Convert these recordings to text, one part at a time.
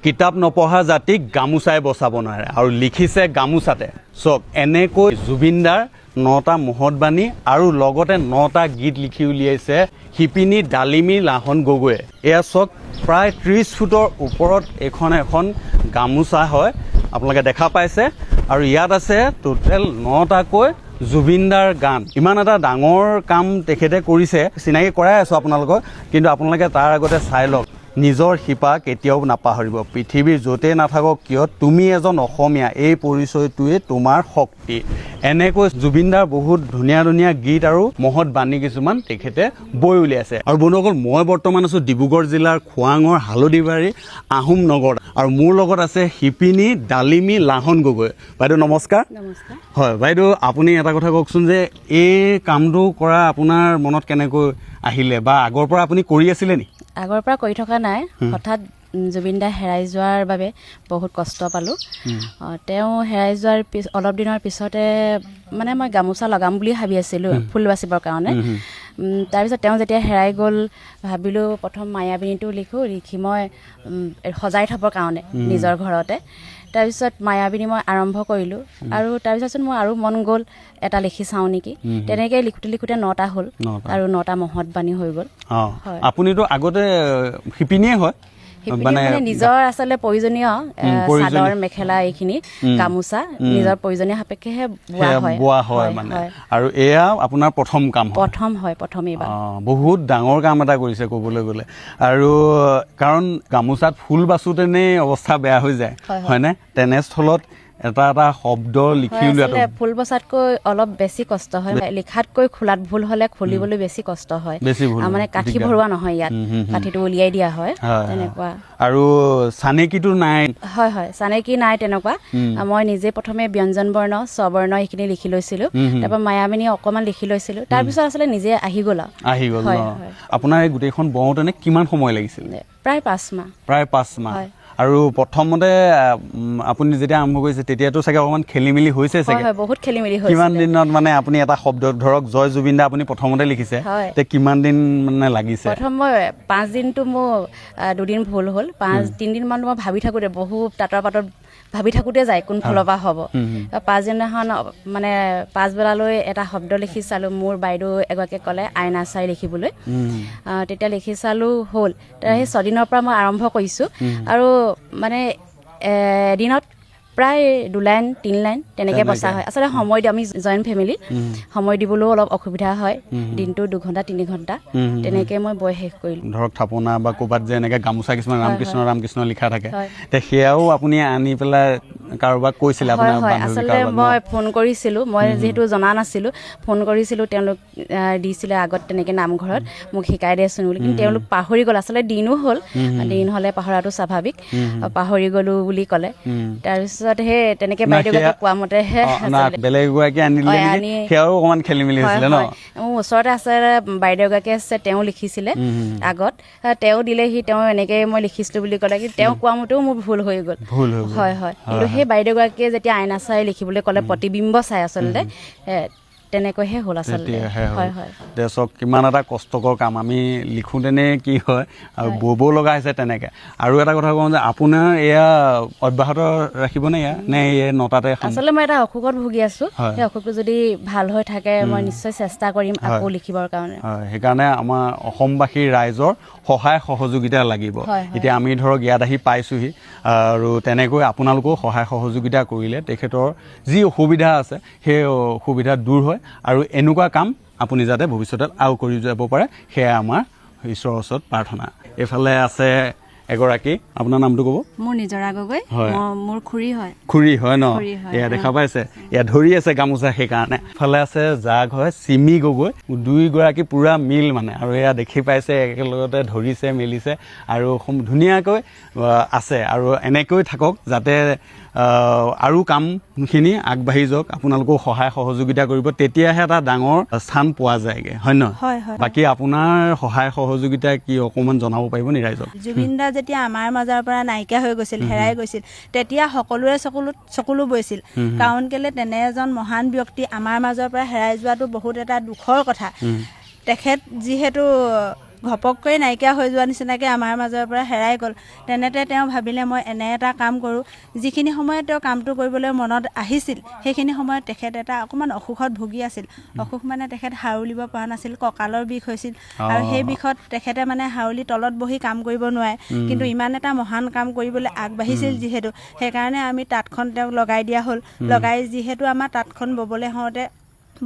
কিতাপ নপঢ়া জাতিক গামোচাই বচাব নোৱাৰে আৰু লিখিছে গামোচাতে। চক এনেকৈ জুবিনদাৰ 9টা মহৎবাণী আৰু লগতে 9টা গীত লিখি উলিয়াইছে শিপিনী ডালিমী লাহন গগৈয়ে। এয়া চক প্ৰায় 30 ফুটৰ ওপৰত এখন গামোচা হয়, আপোনালোকে দেখা পাইছে। আৰু ইয়াত আছে টোটেল 9টাকৈ জুবিনদাৰ গান। ইমান এটা ডাঙৰ কাম তেখেতে কৰিছে, চিনাকি কৰাই আছোঁ আপোনালোকক, কিন্তু আপোনালোকে তাৰ আগতে চাই লওক। নিজৰ শিপা কেতিয়াও নাপাহৰিব, পৃথিৱীৰ য'তেই নাথাকক কিয় তুমি এজন অসমীয়া, এই পৰিচয়টোৱে তোমাৰ শক্তি। এনেকৈ জুবিনদাৰ বহুত ধুনীয়া ধুনীয়া গীত আৰু মহৎ বাণী কিছুমান তেখেতে বৈ উলিয়াইছে। আৰু বন্ধুসকল, মই বৰ্তমান আছোঁ ডিব্ৰুগড় জিলাৰ খোৱাঙৰ হালধিবাৰী আহোম নগৰ, আৰু মোৰ লগত আছে শিপিনী ডালিমী লাহন গগৈ। বাইদেউ নমস্কাৰ। নমস্কাৰ। হয় বাইদেউ, আপুনি এটা কথা কওকচোন যে এই কামটো কৰা আপোনাৰ মনত কেনেকৈ আহিলে, বা আগৰ পৰা আপুনি কৰি আছিলে নেকি? আগৰ পৰা কৰি থকা নাই, হঠাৎ জুবিনদা হেৰাই যোৱাৰ বাবে বহুত কষ্ট পালোঁ। তেওঁ হেৰাই যোৱাৰ অলপ দিনৰ পিছতে মানে মই গামোচা লগাম বুলি ভাবি আছিলোঁ ফুল বাচিবৰ কাৰণে। তাৰপিছত তেওঁ যেতিয়া হেৰাই গ'ল, ভাবিলোঁ প্ৰথম মায়াবিনীটো লিখি মই সজাই থ'বৰ কাৰণে নিজৰ ঘৰতে। তাৰপিছত মায়াবিনী মই আৰম্ভ কৰিলোঁ, আৰু তাৰপিছতচোন মোৰ আৰু মন গ'ল এটা লিখি চাওঁ নেকি। তেনেকৈ লিখোঁতে 9টা হ'ল, আৰু 9টা মহৎ বাণী হৈ গ'ল। আপুনিতো আগতে শিপিনীয়ে হয়, মানে নিজৰ আচলতে প্ৰয়োজনীয় চাদৰ মেখেলা এইখিনি গামোচা নিজৰ প্ৰয়োজনীয় সাপেক্ষেহে বোৱা হয় মানে। আৰু এয়া আপোনাৰ প্ৰথম কাম? প্ৰথমেইবাৰ। বহুত ডাঙৰ কাম এটা কৰিছে ক'বলৈ গ'লে। আৰু কাৰণ গামোচাত ফুল বাচোতেনে অৱস্থা বেয়া হৈ যায়, হয়নে? তেনেস্থলত এটা শব্দ লিখি উলিওৱাটো ফুল বচাতকৈ অলপ বেছি কষ্ট হয়। লিখাতকৈ খোলাত ভুল হ'লে খুলিবলৈ বেছি কষ্ট হয়, মানে কাঠি ভৰোৱা নহয়, ইয়াত কাঠিটো উলিয়াই দিয়া হয় তেনেকুৱা। আৰু চানেকিটো নাই? হয়, চানেকি নাই তেনেকুৱা। মই নিজে প্ৰথমে ব্যঞ্জন বৰ্ণ স্ববৰ্ণ এইখিনি লিখি লৈছিলোঁ, তাৰপৰা মায়াবিনী অকণমান লিখি লৈছিলোঁ, তাৰপিছত আচলতে নিজে আহি গ'ল। আপোনাৰ এই গোটেইখন বওঁতেনে কিমান সময় লাগিছিল? প্ৰায় 5 মাহ। প্ৰায় 5 মাহ। আৰু প্ৰথমতে আপুনি যেতিয়া আৰম্ভ কৰিছে তেতিয়াতো চাগে অকণমান খেলি মেলি হৈছে চাগে? বহুত খেলি মেলি হৈছে। কিমান দিনত মানে আপুনি এটা শব্দ ধৰক জয় জুবিন দা আপুনি প্ৰথমতে লিখিছে, কিমান দিন মানে লাগিছে? প্ৰথম মই 5 দিনটো মোৰ 2 দিন ভুল হ'ল, 3 দিনমান মই ভাবি থাকোঁতে বহুত তাঁতৰ পাতত ভাবি থাকোঁতে যায় কোন ফালৰ পৰা হ'ব। 5 দিনাখন মানে পাছবেলালৈ এটা শব্দ লিখি চালোঁ, মোৰ বাইদেউ এগৰাকীয়ে ক'লে আইনা চাই লিখিবলৈ। তেতিয়া লিখি চালোঁ হ'ল। সেই 6 দিনৰ পৰা মই আৰম্ভ কৰিছোঁ, আৰু মানে এদিনত প্ৰায় 2 লাইন 3 লাইন তেনেকৈ বচা হয়। আচলতে সময় দিওঁ, আমি জইণ্ট ফেমিলি, সময় দিবলৈও অলপ অসুবিধা হয়। দিনটো 2 ঘণ্টা 3 ঘণ্টা তেনেকৈ মই বৈ শেষ কৰিলোঁ। ধৰক থাপনা বা ক'ৰবাত যে এনেকৈ গামোচা কিছুমান ৰামকৃষ্ণ লিখা থাকে, সেয়াও আপুনি আনি পেলাই কাৰোবাক কৈছিলে? হয়, আচলতে মই ফোন কৰিছিলোঁ, মই যিহেতু জনা নাছিলোঁ, ফোন কৰিছিলোঁ, তেওঁলোক দিছিলে আগত তেনেকৈ নামঘৰত মোক শিকাই দেচোন বুলি, কিন্তু তেওঁলোক পাহৰি গ'ল। আচলতে দিন হ'লে পাহৰাটো স্বাভাৱিক, পাহৰি গ'লোঁ বুলি ক'লে। তাৰপিছত সেই তেনেকৈ বাইদেউগৰাকীয়ে কোৱা মতেহে বেলেগ এগৰাকী আনিলে, সেয়াও অকণমান খেলি মেলি হৈছিলে ন? মোৰ ওচৰতে আছে বাইদেউগৰাকী আছে, তেওঁ লিখিছিলে আগত, তেওঁ দিলেহি, তেওঁ এনেকৈ মই লিখিছিলোঁ বুলি ক'লে, কিন্তু তেওঁ কোৱা মতেও মোৰ ভুল হৈ গ'ল। হয়, কিন্তু সেই বাইদেউগৰাকীয়ে যেতিয়া আইনা চাই লিখিবলৈ ক'লে, প্ৰতিবিম্ব চাই আচলতে তেনেকৈহে হ'ল আচলতে। চক কিমান এটা কষ্টকৰ কাম, আমি লিখোঁতেনে কি হয় আৰু ব'ব লগা হৈছে তেনেকৈ। আৰু এটা কথা কওঁ যে আপোনাৰ এয়া অব্যাহত ৰাখিবনে নে এই 9টাতে? আচলতে মই এটা অসুখত ভুগি আছোঁ, সেই অসুখটো যদি ভাল হৈ থাকে মই নিশ্চয় চেষ্টা কৰিম আকৌ লিখিবৰ কাৰণে। সেইকাৰণে আমাৰ অসমবাসীৰ ৰাইজৰ সহায় সহযোগিতা লাগিব। এতিয়া আমি ধৰক ইয়াত আহি পাইছোঁহি, আৰু তেনেকৈ আপোনালোকেও সহায় সহযোগিতা কৰিলে তেখেতৰ যি অসুবিধা আছে সেই অসুবিধা দূৰ হয়, আৰু এনেকুৱা কাম আপুনি যাতে ভৱিষ্যতে আৰু কৰি যাব পাৰে, সেয়া আমাৰ ঈশ্বৰৰ ওচৰত প্ৰাৰ্থনা। এইফালে আছে এগৰাকী, আপোনাৰ নামটো ক'ব? মোৰ নিজৰা গগৈ, মোৰ খুৰী হয়। খুৰী হয় ন? এয়া দেখা পাইছে, এয়া ধৰি আছে গামোচা, সেইকাৰণে। ইফালে আছে যাক হয় চিমি গগৈ, 2গৰাকী পুৰা মিল মানে, আৰু এয়া দেখি পাইছে একেলগতে ধৰিছে মেলিছে, আৰু ধুনীয়াকৈ আছে। আৰু এনেকৈ থাকক যাতে আৰু কামখিনি আগবাঢ়ি যাওক, আপোনালোকেও সহায় সহযোগিতা কৰিব, তেতিয়াহে এটা ডাঙৰ স্থান পোৱা যায়গৈ, হয় নহয়? বাকী আপোনাৰ সহায় সহযোগিতা কি অকণমান জনাব পাৰিব নি ৰাইজক? জুবিনদা যেতিয়া আমাৰ মাজৰ পৰা নাইকিয়া হৈ গৈছিল, হেৰাই গৈছিল, তেতিয়া সকলোৰে চকুলো বৈছিল। কাৰণ কেলে তেনে এজন মহান ব্যক্তি আমাৰ মাজৰ পৰা হেৰাই যোৱাটো বহুত এটা দুখৰ কথা। তেখেত যিহেতু ঘপককৈ নাইকিয়া হৈ যোৱা নিচিনাকৈ আমাৰ মাজৰ পৰা হেৰাই গ'ল। তেনেতে তেওঁ ভাবিলে মই এনে এটা কাম কৰোঁ, যিখিনি সময়ত তেওঁ কামটো কৰিবলৈ মনত আহিছিল সেইখিনি সময়ত তেখেত এটা অকণমান অসুখত ভুগি আছিল। অসুখ মানে তেখেত হাউলিব পৰা নাছিল, কঁকালৰ বিষ হৈছিল আৰু সেই বিষত তেখেতে মানে হাউলি তলত বহি কাম কৰিব নোৱাৰে। কিন্তু ইমান এটা মহান কাম কৰিবলৈ আগবাঢ়িছিল যিহেতু, সেইকাৰণে আমি তাঁতখন তেওঁক লগাই দিয়া হ'ল। লগাই যিহেতু আমাৰ তাঁতখন ববলৈ হওঁতে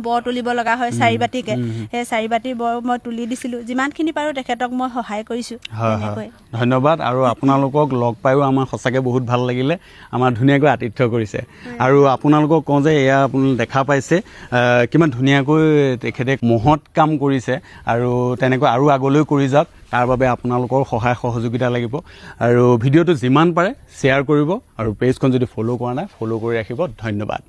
বৰ তুলিব লগা হয় 4 বাতিকে, সেই 4 বাতি বৰ মই তুলি দিছিলোঁ। যিমানখিনি পাৰোঁ তেখেতক মই সহায় কৰিছোঁ। তেনেকৈ ধন্যবাদ। আৰু আপোনালোকক লগ পায়ো আমাৰ সঁচাকৈ বহুত ভাল লাগিলে, আমাৰ ধুনীয়াকৈ আতিথ্য কৰিছে। আৰু আপোনালোকক কওঁ যে এয়া আপুনি দেখা পাইছে কিমান ধুনীয়াকৈ তেখেতে মহৎ কাম কৰিছে, আৰু তেনেকৈ আৰু আগলৈ কৰি যাওক, তাৰ বাবে আপোনালোকৰ সহায় সহযোগিতা লাগিব। আৰু ভিডিঅ'টো যিমান পাৰে শ্বেয়াৰ কৰিব, আৰু পেজখন যদি ফ'ল' কৰা নাই ফ'ল' কৰি ৰাখিব। ধন্যবাদ।